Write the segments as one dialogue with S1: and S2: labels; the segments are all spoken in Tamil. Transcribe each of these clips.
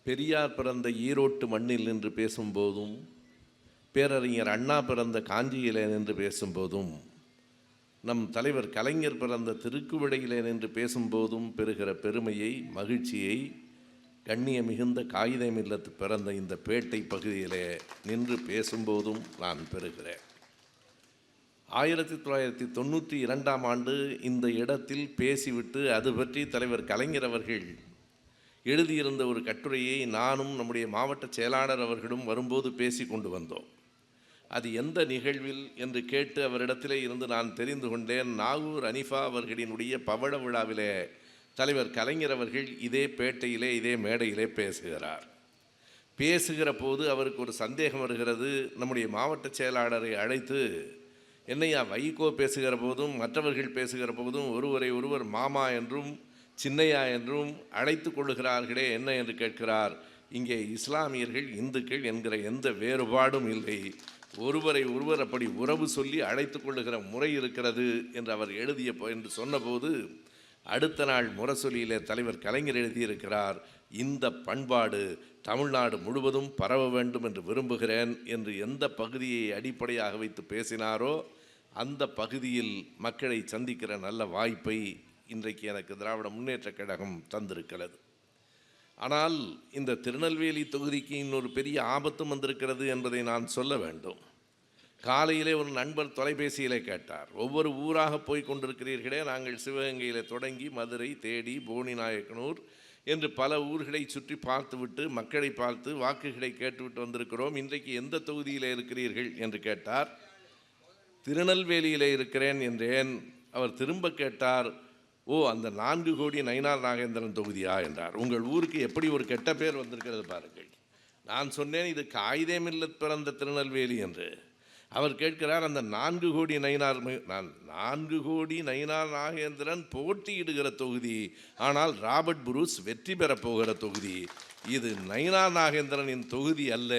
S1: பெரியார் பிறந்த ஈரோட்டு மண்ணில் நின்று பேசும்போதும், பேரறிஞர் அண்ணா பிறந்த காஞ்சியிலே நின்று பேசும்போதும், நம் தலைவர் கலைஞர் பிறந்த திருக்குவளையிலே நின்று பேசும்போதும் பெறுகிற பெருமையை, மகிழ்ச்சியை கண்ணிய மிகுந்த காகிதம் இல்லத்து பிறந்த இந்த பேட்டை பகுதியிலே நின்று பேசும்போதும் நான் பெறுகிறேன். 1992ஆம் ஆண்டு இந்த இடத்தில் பேசிவிட்டு அது பற்றி தலைவர் கலைஞர் அவர்கள் எழுதியிருந்த ஒரு கட்டுரையை நானும் நம்முடைய மாவட்ட செயலாளர் அவர்களும் வரும்போது பேசி கொண்டு வந்தோம். அது எந்த நிகழ்வில் என்று கேட்டு அவரிடத்திலே இருந்து நான் தெரிந்து கொண்டேன். நாகூர் அனிஃபா அவர்களினுடைய பவள விழாவிலே தலைவர் கலைஞர் அவர்கள் இதே பேட்டையிலே இதே மேடையிலே பேசுகிற போது அவருக்கு ஒரு சந்தேகம் வருகிறது. நம்முடைய மாவட்ட செயலாளரை அழைத்து, என்னையா வைகோ பேசுகிற போதும் மற்றவர்கள் பேசுகிற போதும் ஒருவரை ஒருவர் மாமா என்றும் சின்னையா என்றும் அழைத்து கொள்ளுகிறார்களே என்ன என்று கேட்கிறார். இங்கே இஸ்லாமியர்கள் இந்துக்கள் என்கிற எந்த வேறுபாடும் இல்லை, ஒருவரை ஒருவர் அப்படி உறவு சொல்லி அழைத்து கொள்ளுகிற முறை இருக்கிறது என்று அவர் என்று சொன்னபோது, அடுத்த நாள் முரசொலியிலே தலைவர் கலைஞர் எழுதியிருக்கிறார், இந்த பண்பாடு தமிழ்நாடு முழுவதும் பரவ வேண்டும் என்று விரும்புகிறேன் என்று எந்த பகுதியை அடிப்படையாக வைத்து பேசினாரோ அந்த பகுதியில் மக்களை சந்திக்கிற நல்ல வாய்ப்பை இன்றைக்கு எனக்கு திராவிட முன்னேற்றக் கழகம் தந்திருக்கிறது. ஆனால் இந்த திருநெல்வேலி தொகுதிக்கு இன்னொரு பெரிய ஆபத்தும் வந்திருக்கிறது என்பதை நான் சொல்ல வேண்டும். காலையிலே ஒரு நண்பர் தொலைபேசியிலே கேட்டார், ஒவ்வொரு ஊராக போய் கொண்டிருக்கிறீர்களே, நாங்கள் சிவகங்கையில் தொடங்கி மதுரை, தேடி, போனிநாயக்கனூர் என்று பல ஊர்களை சுற்றி பார்த்துவிட்டு மக்களை பார்த்து வாக்குகளை கேட்டுவிட்டு வந்திருக்கிறோம், இன்றைக்கு எந்த தொகுதியில் இருக்கிறீர்கள் என்று கேட்டார். திருநெல்வேலியில் இருக்கிறேன் என்றேன். அவர் திரும்ப கேட்டார், ஓ அந்த 4 கோடி நயினார் நாகேந்திரன் தொகுதியா என்றார். உங்கள் ஊருக்கு எப்படி ஒரு கெட்ட பேர் வந்திருக்கிறது பாருங்கள். நான் சொன்னேன் இது காகிதம் இல்லத் பிறந்த திருநெல்வேலி என்று. அவர் கேட்கிறார், அந்த 4 கோடி நயினார், நான் 4 கோடி நயினார் நாகேந்திரன் போட்டியிடுகிற தொகுதி, ஆனால் ராபர்ட் புரூஸ் வெற்றி பெறப் போகிற தொகுதி. இது நயினார் நாகேந்திரனின் தொகுதி அல்ல,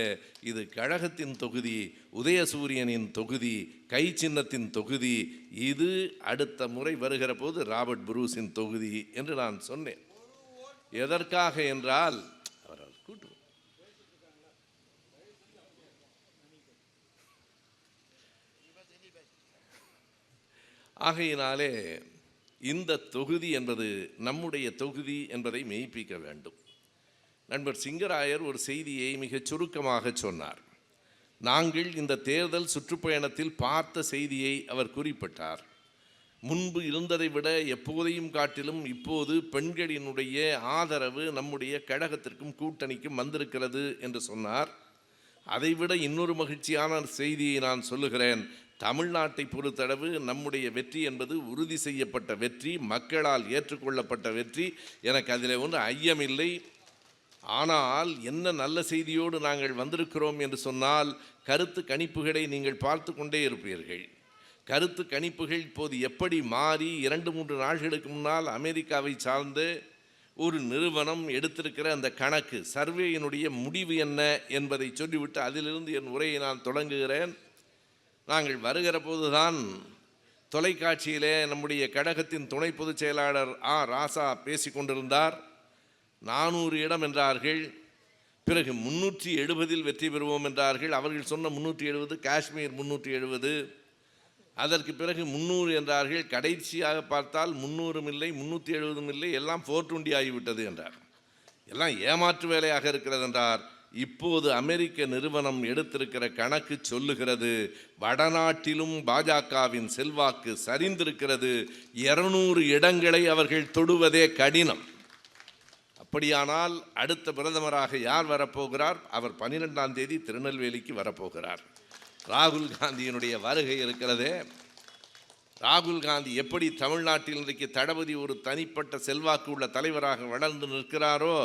S1: இது கழகத்தின் தொகுதி, உதயசூரியனின் தொகுதி, கை சின்னத்தின் தொகுதி, இது அடுத்த முறை வருகிற போது ராபர்ட் புரூஸின் தொகுதி என்று நான் சொன்னேன். எதற்காக என்றால் ஆகையினாலே இந்த தொகுதி என்பது நம்முடைய தொகுதி என்பதை மெய்ப்பிக்க வேண்டும். நண்பர் சிங்கராயர் ஒரு செய்தியை மிகச் சுருக்கமாக சொன்னார். நாங்கள் இந்த தேர்தல் சுற்றுப்பயணத்தில் பார்த்த செய்தியை அவர் குறிப்பிட்டார். முன்பு இருந்ததை விட எப்போதையும் காட்டிலும் இப்போது பெண்களினுடைய ஆதரவு நம்முடைய கழகத்திற்கும் கூட்டணிக்கும் வந்திருக்கிறது என்று சொன்னார். அதைவிட இன்னொரு மகிழ்ச்சியான செய்தியை நான் சொல்லுகிறேன். தமிழ்நாட்டை பொறுத்தளவு நம்முடைய வெற்றி என்பது உறுதி செய்யப்பட்ட வெற்றி, மக்களால் ஏற்றுக்கொள்ளப்பட்ட வெற்றி, எனக்கு அதில் ஒன்று ஐயமில்லை. ஆனால் என்ன நல்ல செய்தியோடு நாங்கள் வந்திருக்கிறோம் என்று சொன்னால், கருத்து கணிப்புகளை நீங்கள் பார்த்து கொண்டே இருப்பீர்கள். கருத்து கணிப்புகள் இப்போது எப்படி மாறி 2-3 நாட்களுக்கு முன்னால் அமெரிக்காவை சார்ந்த ஒரு நிறுவனம் எடுத்திருக்கிற அந்த கணக்கு சர்வேயினுடைய முடிவு என்ன என்பதை சொல்லிவிட்டு அதிலிருந்து என் உரையை நான் தொடங்குகிறேன். நாங்கள் வருகிற போதுதான் தொலைக்காட்சியிலே நம்முடைய கழகத்தின் துணை பொதுச் செயலாளர் ராசா பேசி கொண்டிருந்தார். 400 இடம் என்றார்கள், பிறகு 370 வெற்றி பெறுவோம் என்றார்கள். அவர்கள் சொன்ன 370 காஷ்மீர் 370, அதற்கு பிறகு 300 என்றார்கள். கடைசியாக பார்த்தால் 300 இல்லை, 370 இல்லை, எல்லாம் 420 ஆகிவிட்டது என்றார். எல்லாம் ஏமாற்று வேலையாக இருக்கிறது என்றார். இப்போது அமெரிக்க நிறுவனம் எடுத்திருக்கிற கணக்கு சொல்லுகிறது, வடநாட்டிலும் பாஜகவின் செல்வாக்கு சரிந்திருக்கிறது, 200 இடங்களை அவர்கள் தொடுவதே கடினம். அப்படியானால் அடுத்த பிரதமராக யார் வரப்போகிறார்? அவர் 12ஆம் தேதி திருநெல்வேலிக்கு வரப்போகிறார். ராகுல் காந்தியினுடைய வருகை இருக்கிறதே. ராகுல் காந்தி எப்படி தமிழ்நாட்டில் இன்றைக்கு தளபதி ஒரு தனிப்பட்ட செல்வாக்கு உள்ள தலைவராக வளர்ந்து நிற்கிறாரோ,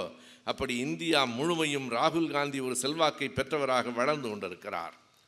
S1: அப்படி இந்தியா முழுமையும் ராகுல் காந்தி ஒரு செல்வாக்கை பெற்றவராக வளர்ந்து கொண்டிருக்கிறார்.